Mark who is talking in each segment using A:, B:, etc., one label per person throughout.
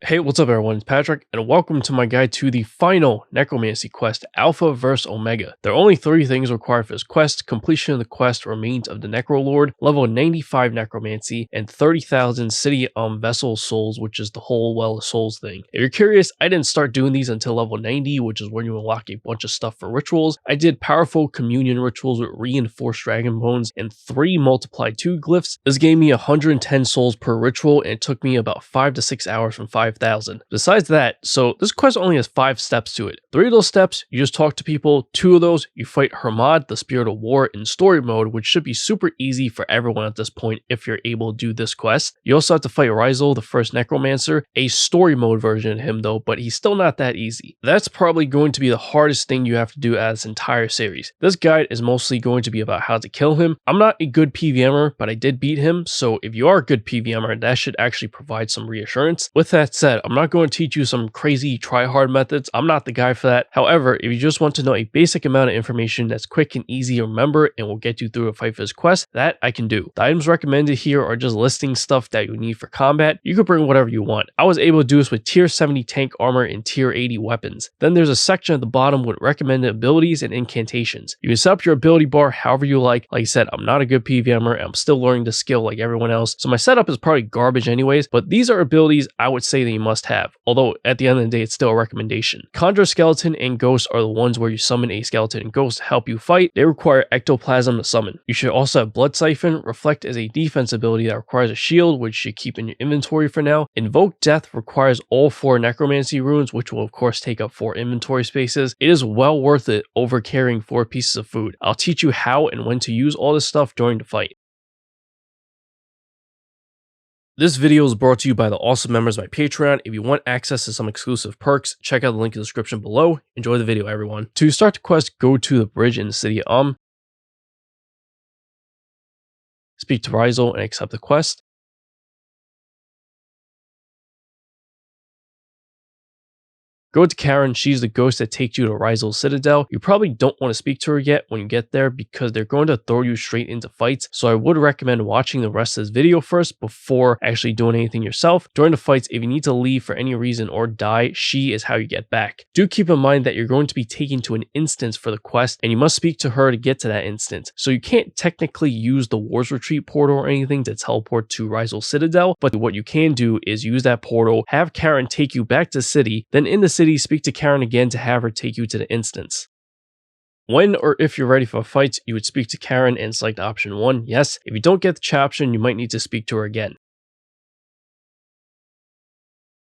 A: Hey, what's up everyone, it's Patrick, and welcome to my guide to the final Necromancy quest, Alpha vs Omega. There are only 3 things required for this quest: completion of the quest Remains of the Necrolord, level 95 Necromancy, and 30,000 City Vessel Souls, which is the whole Well of Souls thing. If you're curious, I didn't start doing these until level 90, which is when you unlock a bunch of stuff for rituals. I did powerful communion rituals with reinforced dragon bones and 3 multiplied 2 glyphs. This gave me 110 souls per ritual, and it took me about 5 to 6 hours from 5,000. Besides that, so this quest only has 5 steps to it. 3 of those steps, you just talk to people. 2 of those, you fight Hermod, the Spirit of War, in story mode, which should be super easy for everyone at this point if you're able to do this quest. You also have to fight Rasial, the First Necromancer, a story mode version of him though, but he's still not that easy. That's probably going to be the hardest thing you have to do out of this entire series. This guide is mostly going to be about how to kill him. I'm not a good PvMer, but I did beat him, so if you are a good PvMer, that should actually provide some reassurance. With that said, I'm not going to teach you some crazy try-hard methods. I'm not the guy for that. However, if you just want to know a basic amount of information that's quick and easy to remember and will get you through a fight for this quest, that I can do. The items recommended here are just listing stuff that you need for combat. You can bring whatever you want. I was able to do this with tier 70 tank armor and tier 80 weapons. Then there's a section at the bottom with recommended abilities and incantations. You can set up your ability bar however you like. Like I said, I'm not a good PvMer. I'm still learning the skill like everyone else, so my setup is probably garbage anyways, but these are abilities I would say that you must have, although at the end of the day it's still a recommendation. Conjure Skeleton and Ghost are the ones where you summon a skeleton and ghost to help you fight. They require ectoplasm to summon. You should also have Blood Siphon. Reflect is a defense ability that requires a shield, which you keep in your inventory for now. Invoke Death requires all 4 necromancy runes, which will of course take up 4 inventory spaces. It is well worth it over carrying 4 pieces of food. I'll teach you how and when to use all this stuff during the fight. This video is brought to you by the awesome members of my Patreon. If you want access to some exclusive perks, check out the link in the description below. Enjoy the video, everyone. To start the quest, go to the bridge in the city of speak to Rasial and accept the quest. Go to Karen, she's the ghost that takes you to Rasial's Citadel. You probably don't want to speak to her yet when you get there because they're going to throw you straight into fights, so I would recommend watching the rest of this video first before actually doing anything yourself. During the fights, if you need to leave for any reason or die, she is how you get back. Do keep in mind that you're going to be taken to an instance for the quest, and you must speak to her to get to that instance, so you can't technically use the War's Retreat portal or anything to teleport to Rasial's Citadel, but what you can do is use that portal, have Karen take you back to the city, then in the city, speak to Karen again to have her take you to the instance. When or if you're ready for fights, you would speak to Karen and select option 1, yes. If you don't get the chat option, you might need to speak to her again.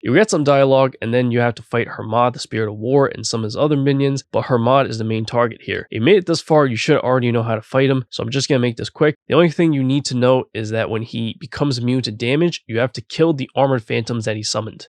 A: You get some dialogue, and then you have to fight Hermod, the Spirit of War, and some of his other minions, but Hermod is the main target here. If you made it this far, you should already know how to fight him, so I'm just going to make this quick. The only thing you need to know is that when he becomes immune to damage, you have to kill the armored phantoms that he summoned.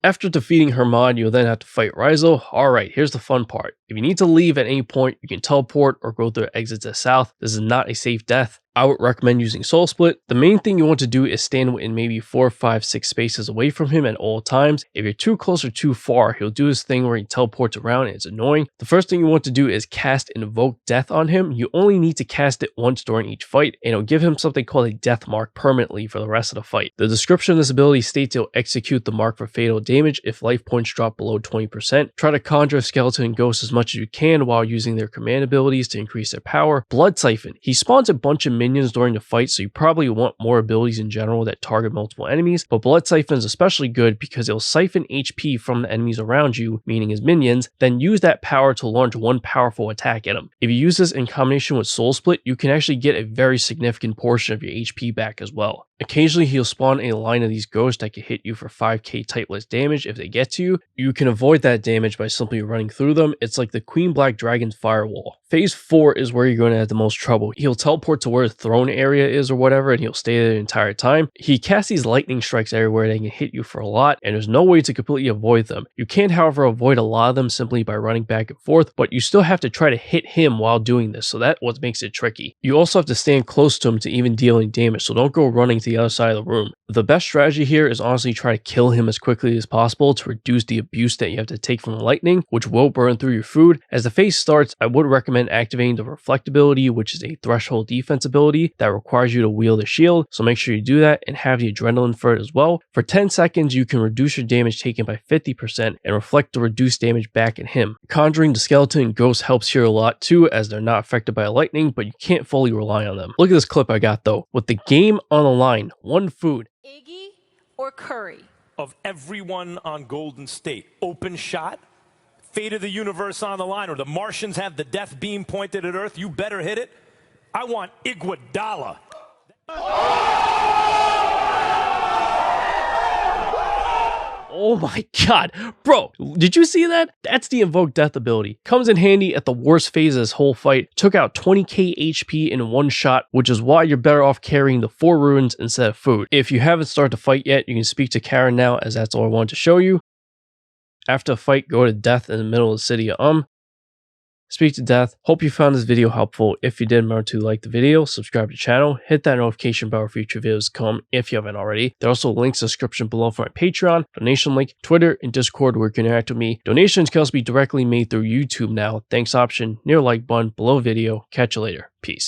A: After defeating Hermod, you'll then have to fight Rasial. Alright, here's the fun part. If you need to leave at any point, you can teleport or go through the exit to the south. This is not a safe death. I would recommend using Soul Split. The main thing you want to do is stand within maybe 4, 5, 6 spaces away from him at all times. If you're too close or too far, he'll do his thing where he teleports around and it's annoying. The first thing you want to do is cast Invoke Death on him. You only need to cast it once during each fight, and it'll give him something called a death mark permanently for the rest of the fight. The description of this ability states it'll execute the mark for fatal damage if life points drop below 20%. Try to conjure Skeleton and Ghost as much as you can while using their command abilities to increase their power. Blood Siphon. He spawns a bunch of minions during the fight, so you probably want more abilities in general that target multiple enemies, but Blood Siphon is especially good because it'll siphon HP from the enemies around you, meaning his minions, then use that power to launch one powerful attack at him. If you use this in combination with Soul Split, you can actually get a very significant portion of your HP back as well. Occasionally, he'll spawn a line of these ghosts that can hit you for 5k typeless damage if they get to you. You can avoid that damage by simply running through them. It's like the Queen Black Dragon's Firewall. Phase 4 is where you're going to have the most trouble. He'll teleport to where the throne area is or whatever, and he'll stay there the entire time. He casts these lightning strikes everywhere that can hit you for a lot, and there's no way to completely avoid them. You can, however, avoid a lot of them simply by running back and forth, but you still have to try to hit him while doing this, so that's what makes it tricky. You also have to stand close to him to even deal any damage, so don't go running to to the other side of the room. The best strategy here is honestly try to kill him as quickly as possible to reduce the abuse that you have to take from lightning, which will burn through your food. As the phase starts, I would recommend activating the reflect ability, which is a threshold defense ability that requires you to wield a shield, so make sure you do that and have the adrenaline for it as well. For 10 seconds, you can reduce your damage taken by 50% and reflect the reduced damage back at him. Conjuring the skeleton and ghost helps here a lot too, as they're not affected by lightning, but you can't fully rely on them. Look at this clip I got though. With the game on the line, one food.
B: Iggy or Curry?
C: Of everyone on Golden State, open shot, fate of the universe on the line, or the Martians have the death beam pointed at Earth, you better hit it. I want Iguodala.
A: Oh my god, bro, did you see that? That's the Invoke Death ability. Comes in handy at the worst phase of this whole fight. Took out 20k HP in one shot, which is why you're better off carrying the 4 runes instead of food. If you haven't started the fight yet, you can speak to Karen now, as that's all I wanted to show you. After the fight, go to Death in the middle of the city of Speak to Death. Hope you found this video helpful. If you did, remember to like the video, subscribe to the channel, hit that notification bell for future videos to come if you haven't already. There are also links in the description below for my Patreon, donation link, Twitter, and Discord where you can interact with me. Donations can also be directly made through YouTube now. Thanks option near like button below video. Catch you later. Peace.